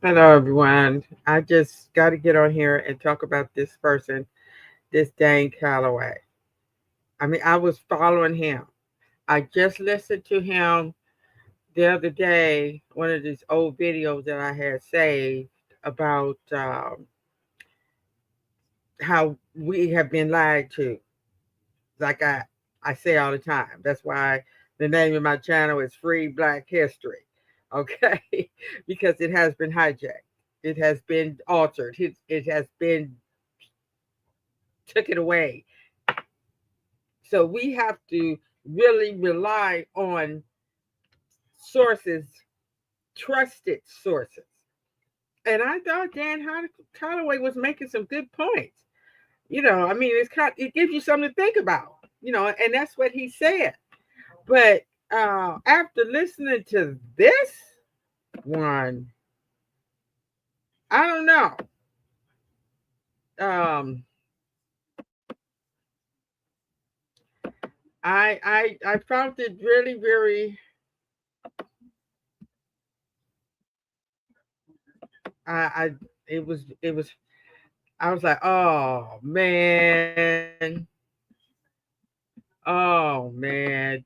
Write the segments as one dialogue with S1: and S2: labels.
S1: Hello, everyone. I just got to get on here and talk about this person, this Dane Calloway. I mean, I was following him. I just listened to him the other day, one of these old videos that I had saved about how we have been lied to. Like I say all the time. That's why the name of my channel is Free Black History. Okay, because it has been hijacked. It has been altered. It has been taken away. So we have to really rely on sources, trusted sources. And I thought Dan Calloway was making some good points. I mean, it gives you something to think about. And that's what he said. But after listening to this one, I don't know. I found it really, very. I it was. I was like, oh man,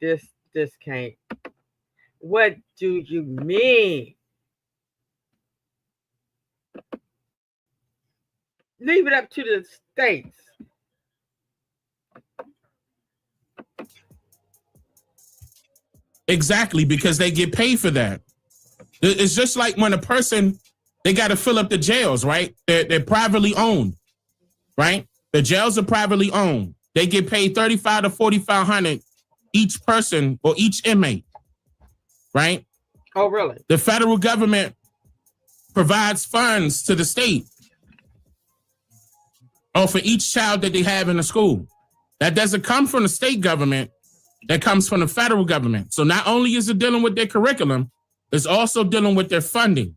S1: this can't. What do you mean? Leave it up to the states.
S2: Exactly, because they get paid for that. It's just like when a person, they got to fill up the jails, right? They're privately owned, right? The jails are privately owned. They get paid $3,500 to $4,500 each person or each inmate, right?
S1: Oh, really?
S2: The federal government provides funds to the state for each child that they have in the school. That doesn't come from the state government. That comes from the federal government. So not only is it dealing with their curriculum, it's also dealing with their funding.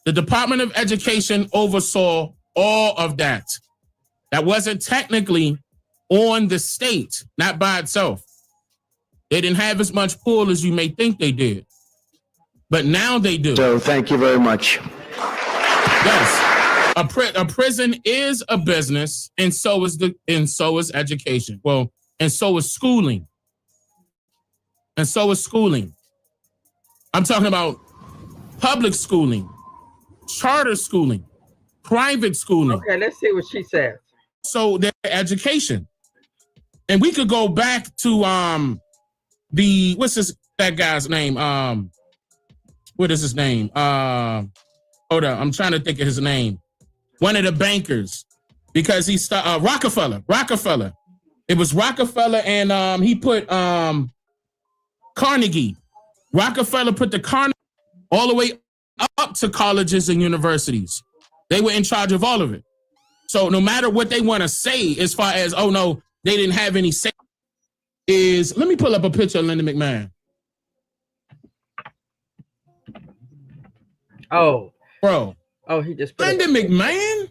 S2: The Department of Education oversaw all of that. That wasn't technically on the state, not by itself. They didn't have as much pull as you may think they did. But now they do.
S3: So thank you very much.
S2: Yes. A prison is a business, and so is education. Well, and so is schooling. And so is schooling. I'm talking about public schooling, charter schooling, private schooling.
S1: Okay, let's see what she says.
S2: So their education. And we could go back to that guy's name? What is his name? Hold on, I'm trying to think of his name. One of the bankers, because he started Rockefeller. It was Rockefeller, and he put Carnegie. Rockefeller put the Carnegie all the way up to colleges and universities. They were in charge of all of it. So no matter what they want to say, as far as, oh no, they didn't have any say, let me pull up a picture of Linda McMahon.
S1: Oh.
S2: Bro.
S1: Oh, he just put
S2: Linda McMahon?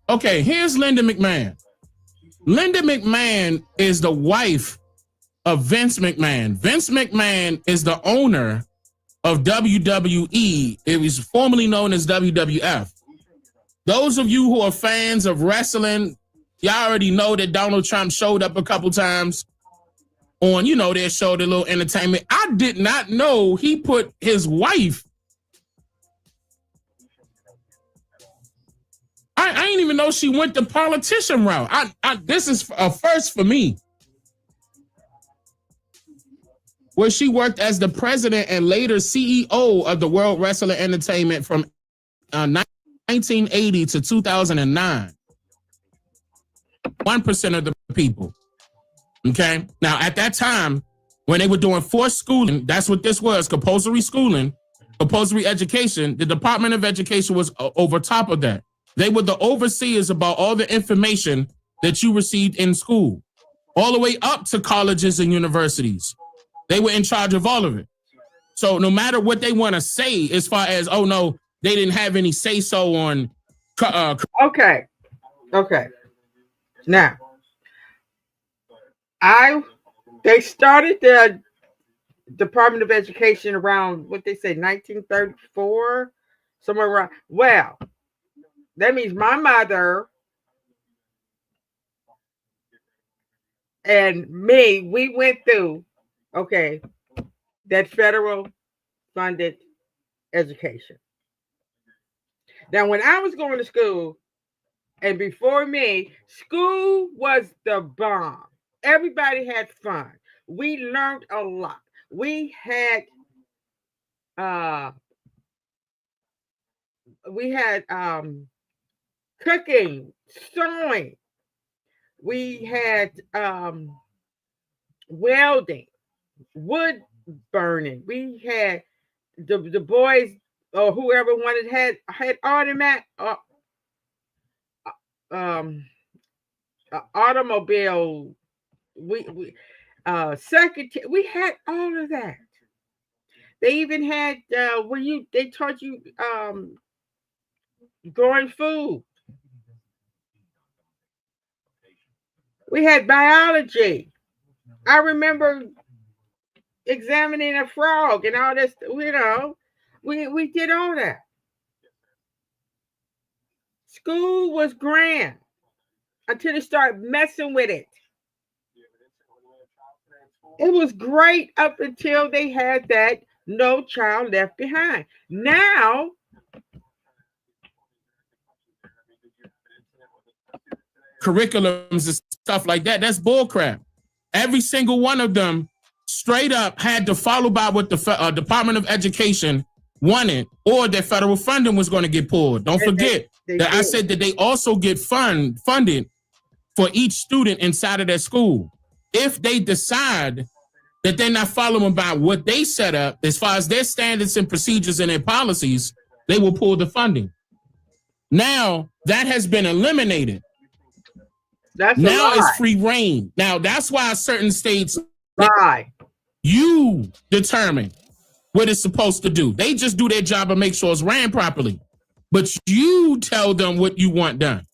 S2: Okay, here's Linda McMahon. Linda McMahon is the wife of Vince McMahon. Vince McMahon is the owner of WWE. It was formerly known as WWF. Those of you who are fans of wrestling, y'all already know that Donald Trump showed up a couple times on, their show, The Little Entertainment. I did not know he put his wife. I didn't even know she went the politician route. This is a first for me. Where she worked as the president and later CEO of the World Wrestling Entertainment from 1980 to 2009. 1% of the people. Okay? Now, at that time, when they were doing forced schooling, that's what this was, compulsory schooling, compulsory education, the Department of Education was over top of that. They were the overseers about all the information that you received in school, all the way up to colleges and universities. They were in charge of all of it. So no matter what they want to say, as far as, oh no, they didn't have any say-so on.
S1: Okay. Now, they started Department of Education around what they say 1934, somewhere around. Well, that means my mother and me, we went through, okay, that federal funded education. Now, when I was going to school, and before me, school was the bomb. Everybody had fun. We learned a lot. We had uh cooking, sewing. We had welding, wood burning. We had the boys or whoever wanted had automatic um automobile. We secretary. We had all of that. They even had where you they taught you growing food. We had biology. I remember examining a frog and all this. We did all that. School was grand until they started messing with it. It was great up until they had that no child left behind. Now,
S2: curriculums and stuff like that, that's bullcrap. Every single one of them straight up had to follow by what the Department of Education wanted, or their federal funding was going to get pulled. Don't forget that I said that they also get funded for each student inside of their school. If they decide that they're not following by what they set up as far as their standards and procedures and their policies, they will pull the funding. Now that has been eliminated. Now it's free reign. Now that's why certain states you determine what it's supposed to do. They just do their job and make sure it's ran properly. But you tell them what you want done.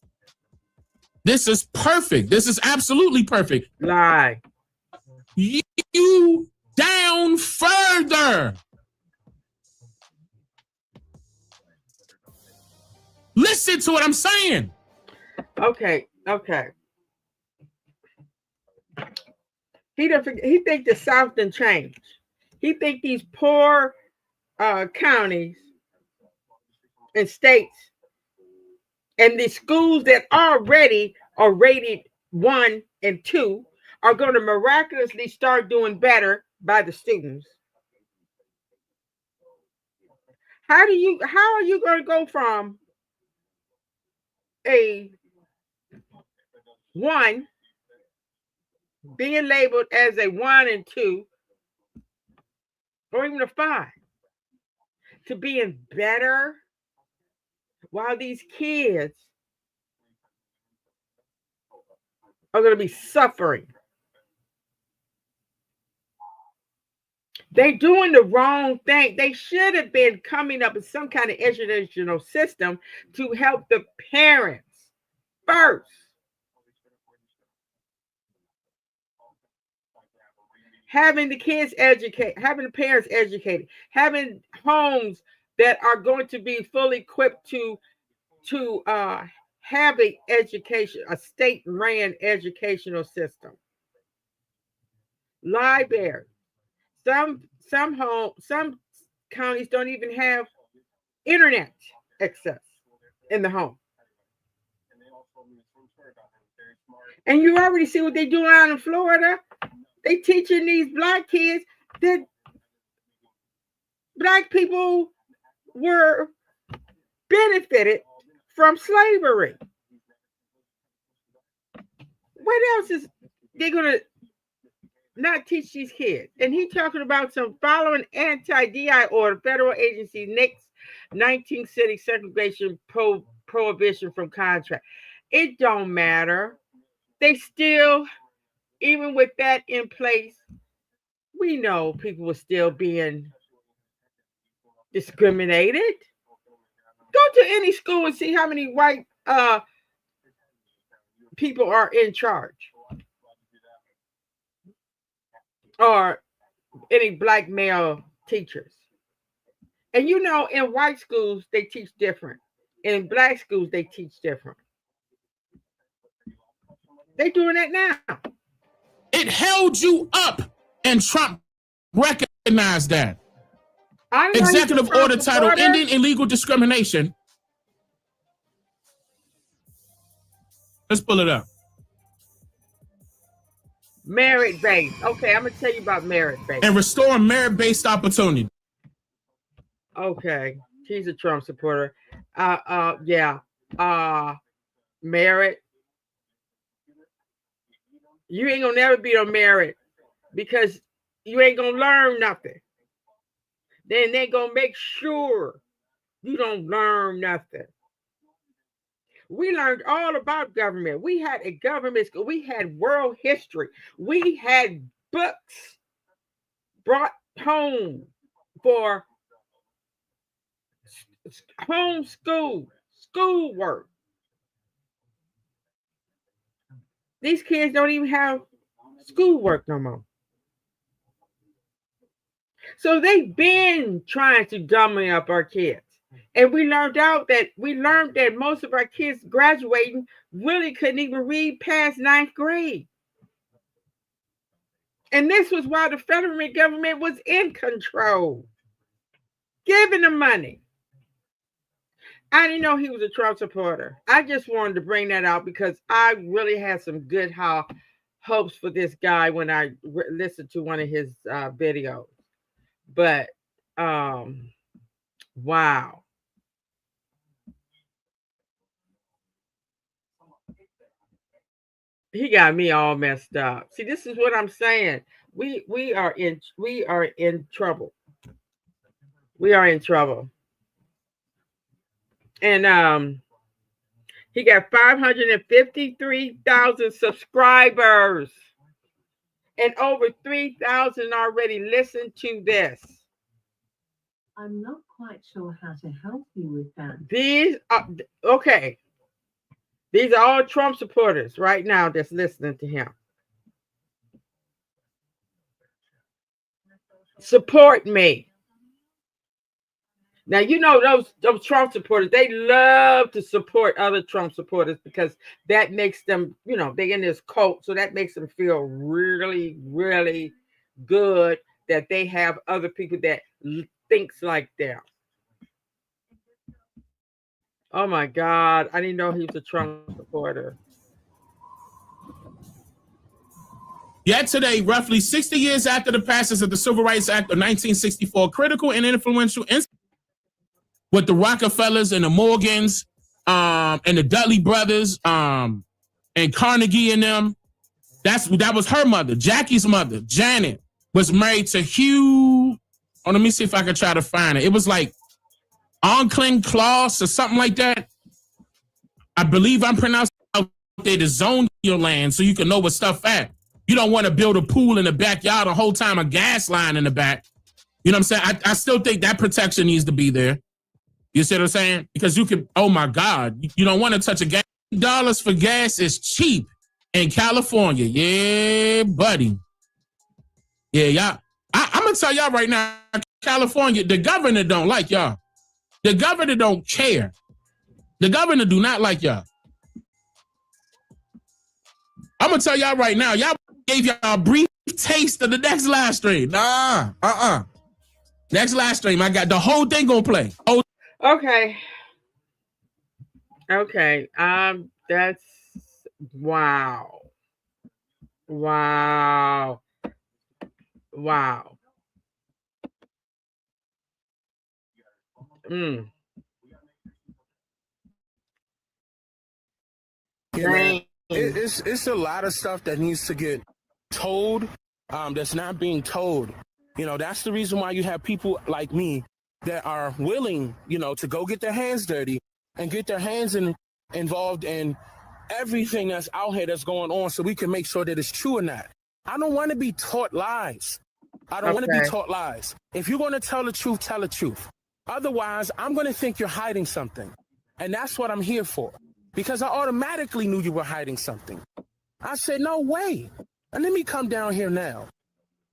S2: This is perfect. This is absolutely perfect.
S1: Lie.
S2: You down further. Listen to what I'm saying.
S1: Okay. He think the South done changed. He think these poor counties and states and the schools that already are rated 1 and 2 are going to miraculously start doing better by the students. How are you going to go from a 1 being labeled as a 1 and 2 or even a 5 to being better while these kids are going to be suffering? They're doing the wrong thing. They should have been coming up with some kind of educational system to help the parents first. Having the kids educated, having the parents educated, having homes that are going to be fully equipped to have a education, a state-ran educational system. Library. Some counties don't even have internet access in the home. And you already see what they're doing out in Florida. They teaching these black kids that black people were benefited from slavery. What else is they gonna not teach these kids? And he talking about some following anti-DI order, federal agency NICS 19th city segregation prohibition from contract. It don't matter. They still, even with that in place, we know people were still being discriminated. Go to any school and see how many white people are in charge or any black male teachers. And you know, in white schools they teach different. In black schools they teach different. They doing that now.
S2: It held you up, and Trump recognized that. Executive order title ending illegal discrimination. Let's pull it up.
S1: Merit-based. Okay, I'm gonna tell you about merit-based.
S2: And restoring merit-based opportunity.
S1: Okay, he's a Trump supporter. Yeah. Merit. You ain't gonna never be on merit because you ain't gonna learn nothing. Then they gonna make sure you don't learn nothing. We learned all about government. We had a government school. We had world history. We had books brought home for home schoolwork. These kids don't even have schoolwork no more. So they've been trying to dummy up our kids. And we learned that most of our kids graduating really couldn't even read past 9th grade. And this was while the federal government was in control, giving them money. I didn't know he was a Trump supporter. I just wanted to bring that out because I really had some good hopes for this guy when I listened to one of his videos. But, wow. He got me all messed up. See, this is what I'm saying. We are in trouble. We are in trouble. And he got 553,000 subscribers. And over 3,000 already listened to this.
S3: I'm not quite sure how to help you with that.
S1: These are okay. These are all Trump supporters right now that's listening to him. Support me. Now, you know, those Trump supporters, they love to support other Trump supporters because that makes them, you know, they in this cult. So that makes them feel really, really good that they have other people that thinks like them. Oh my God. I didn't know he was a Trump supporter.
S2: Yet today, roughly 60 years after the passage of the Civil Rights Act of 1964, critical and influential with the Rockefellers and the Morgans and the Dudley brothers and Carnegie and them. That was her mother. Jackie's mother, Janet, was married to Hugh. Oh, let me see if I can try to find it. It was like Onkling Claus or something like that. I believe I'm pronouncing out there to zone your land so you can know what stuff at. You don't want to build a pool in the backyard the whole time, a gas line in the back. You know what I'm saying? I still think that protection needs to be there. You see what I'm saying? Because you could, oh my God, you don't want to touch a gas. $8 for gas is cheap in California. Yeah, buddy. Yeah, y'all. I'm going to tell y'all right now, California, the governor don't like y'all. The governor don't care. The governor do not like y'all. I'm going to tell y'all right now, y'all gave y'all a brief taste of the next live stream. Next live stream, I got the whole thing going to play.
S1: Okay. That's wow. Wow.
S4: Yeah, it's a lot of stuff that needs to get told that's not being told. You know, that's the reason why you have people like me that are willing, you know, to go get their hands dirty and get their hands involved in everything that's out here that's going on so we can make sure that it's true or not. I don't want to be taught lies. If you're going to tell the truth, tell the truth. Otherwise, I'm going to think you're hiding something. And that's what I'm here for. Because I automatically knew you were hiding something. I said, no way. And let me come down here now.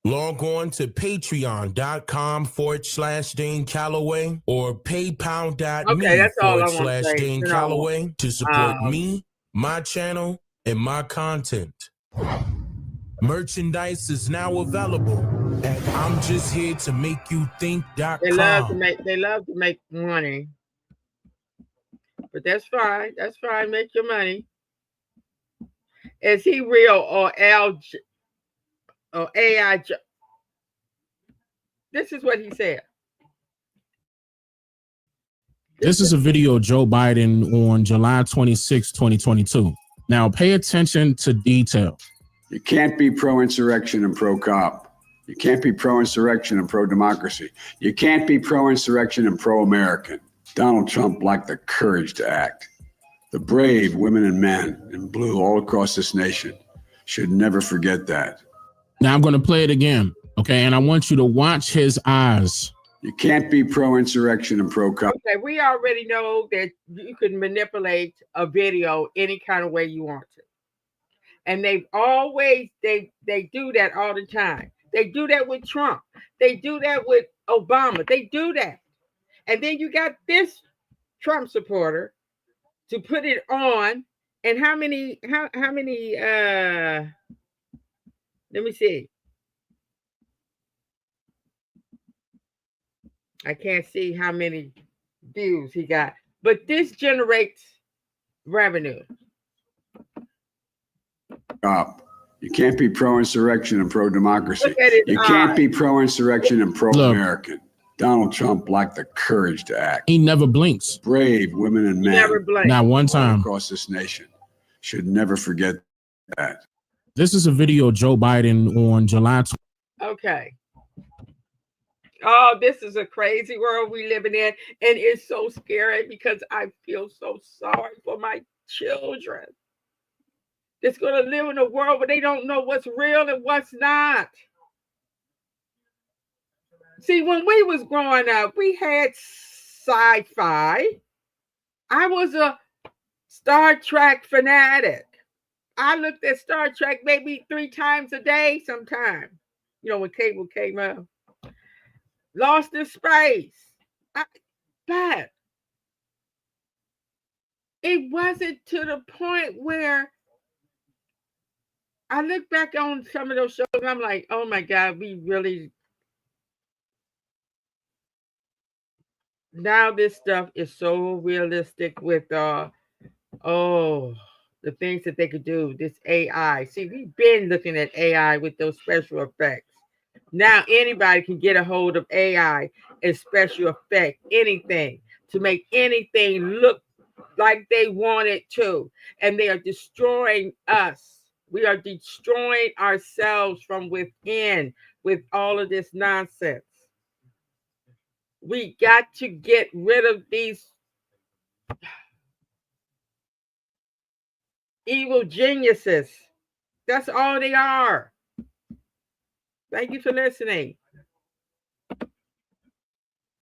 S4: Log on to patreon.com/Dane Calloway or
S1: Okay,
S4: paypal.me
S1: that's all I want to say.
S4: /Dane Calloway to support
S1: Um,
S4: me, my channel, and my content. Merchandise is now available at I'm just here to make you think.com.
S1: they love to make money, but that's fine. That's fine. Make your money. Is he real or AI? This is what he said.
S2: This is a video of Joe Biden on July 26, 2022. Now pay attention to detail.
S5: You can't be pro-insurrection and pro-cop. You can't be pro-insurrection and pro-democracy. You can't be pro-insurrection and pro-American. Donald Trump lacked the courage to act. The brave women and men in blue all across this nation should never forget that.
S2: Now I'm going to play it again, okay? And I want you to watch his eyes.
S5: You can't be pro-insurrection and pro-cop.
S1: Okay, we already know that you can manipulate a video any kind of way you want to. And they've always, they do that all the time. They do that with Trump. They do that with Obama. They do that. And then you got this Trump supporter to put it on. And how many, let me see. I can't see how many views he got, but this generates revenue.
S5: You can't be pro-insurrection and pro-democracy. You can't be pro-insurrection and pro-American. Donald Trump lacked the courage to act.
S2: He never blinks.
S5: Brave women and men,
S1: never blinks.
S2: Not one time,
S5: across this nation should never forget that.
S2: This is a video of Joe Biden on July.
S1: Okay. Oh, this is a crazy world we living in, and it's so scary because I feel so sorry for my children. That's going to live in a world where they don't know what's real and what's not. See, when we was growing up, we had sci-fi. I was a Star Trek fanatic. I looked at Star Trek maybe 3 times a day sometime. You know, when cable came out. Lost in Space. But it wasn't to the point where I look back on some of those shows and I'm like, oh my God, we really. Now this stuff is so realistic with the things that they could do. This AI. See, we've been looking at AI with those special effects. Now anybody can get a hold of AI and special effect anything to make anything look like they want it to. And they are destroying us. We are destroying ourselves from within with all of this nonsense. We got to get rid of these evil geniuses. That's all they are. Thank you for listening.